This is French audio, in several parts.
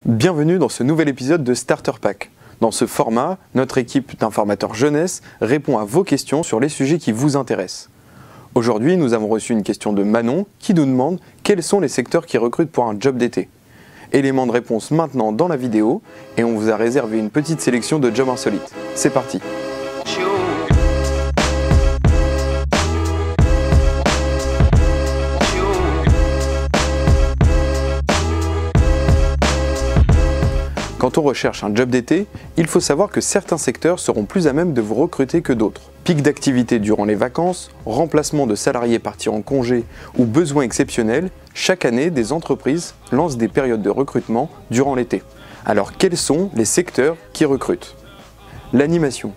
Bienvenue dans ce nouvel épisode de Starter Pack. Dans ce format, notre équipe d'informateurs jeunesse répond à vos questions sur les sujets qui vous intéressent. Aujourd'hui, nous avons reçu une question de Manon qui nous demande quels sont les secteurs qui recrutent pour un job d'été. Élément de réponse maintenant dans la vidéo et on vous a réservé une petite sélection de jobs insolites. C'est parti! Quand on recherche un job d'été, il faut savoir que certains secteurs seront plus à même de vous recruter que d'autres. Pic d'activité durant les vacances, remplacement de salariés partis en congé ou besoins exceptionnels, chaque année des entreprises lancent des périodes de recrutement durant l'été. Alors quels sont les secteurs qui recrutent? L'animation.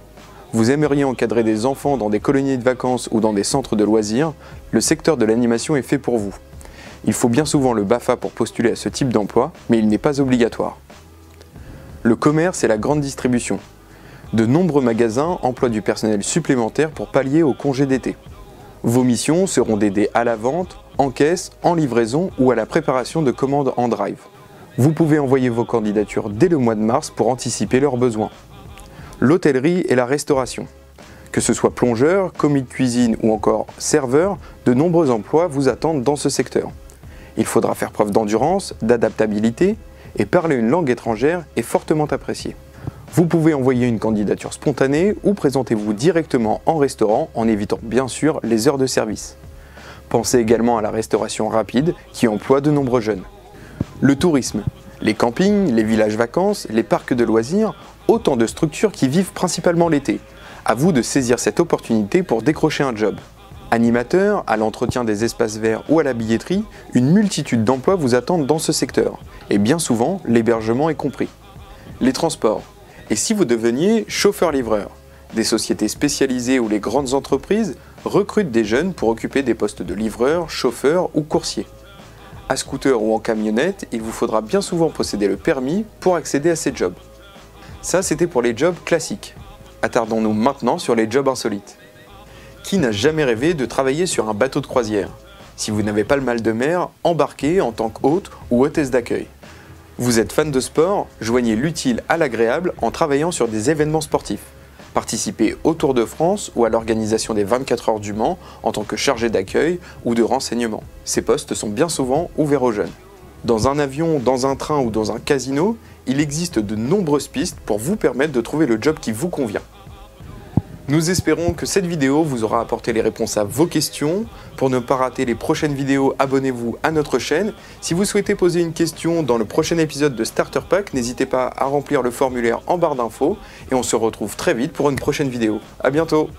Vous aimeriez encadrer des enfants dans des colonies de vacances ou dans des centres de loisirs, le secteur de l'animation est fait pour vous. Il faut bien souvent le BAFA pour postuler à ce type d'emploi, mais il n'est pas obligatoire. Le commerce et la grande distribution. De nombreux magasins emploient du personnel supplémentaire pour pallier aux congés d'été. Vos missions seront d'aider à la vente, en caisse, en livraison ou à la préparation de commandes en drive. Vous pouvez envoyer vos candidatures dès le mois de mars pour anticiper leurs besoins. L'hôtellerie et la restauration. Que ce soit plongeur, commis de cuisine ou encore serveur, de nombreux emplois vous attendent dans ce secteur. Il faudra faire preuve d'endurance, d'adaptabilité, et parler une langue étrangère est fortement apprécié. Vous pouvez envoyer une candidature spontanée ou présentez-vous directement en restaurant en évitant bien sûr les heures de service. Pensez également à la restauration rapide qui emploie de nombreux jeunes. Le tourisme, les campings, les villages vacances, les parcs de loisirs, autant de structures qui vivent principalement l'été. À vous de saisir cette opportunité pour décrocher un job. Animateur, à l'entretien des espaces verts ou à la billetterie, une multitude d'emplois vous attendent dans ce secteur. Et bien souvent, l'hébergement est compris. Les transports. Et si vous deveniez chauffeur-livreur? Des sociétés spécialisées ou les grandes entreprises recrutent des jeunes pour occuper des postes de livreur, chauffeur ou coursier. À scooter ou en camionnette, il vous faudra bien souvent posséder le permis pour accéder à ces jobs. Ça, c'était pour les jobs classiques. Attardons-nous maintenant sur les jobs insolites. Qui n'a jamais rêvé de travailler sur un bateau de croisière? Si vous n'avez pas le mal de mer, embarquez en tant qu'hôte ou hôtesse d'accueil. Vous êtes fan de sport? Joignez l'utile à l'agréable en travaillant sur des événements sportifs. Participez au Tour de France ou à l'organisation des 24 heures du Mans en tant que chargé d'accueil ou de renseignement. Ces postes sont bien souvent ouverts aux jeunes. Dans un avion, dans un train ou dans un casino, il existe de nombreuses pistes pour vous permettre de trouver le job qui vous convient. Nous espérons que cette vidéo vous aura apporté les réponses à vos questions. Pour ne pas rater les prochaines vidéos, abonnez-vous à notre chaîne. Si vous souhaitez poser une question dans le prochain épisode de Starter Pack, n'hésitez pas à remplir le formulaire en barre d'infos et on se retrouve très vite pour une prochaine vidéo. À bientôt!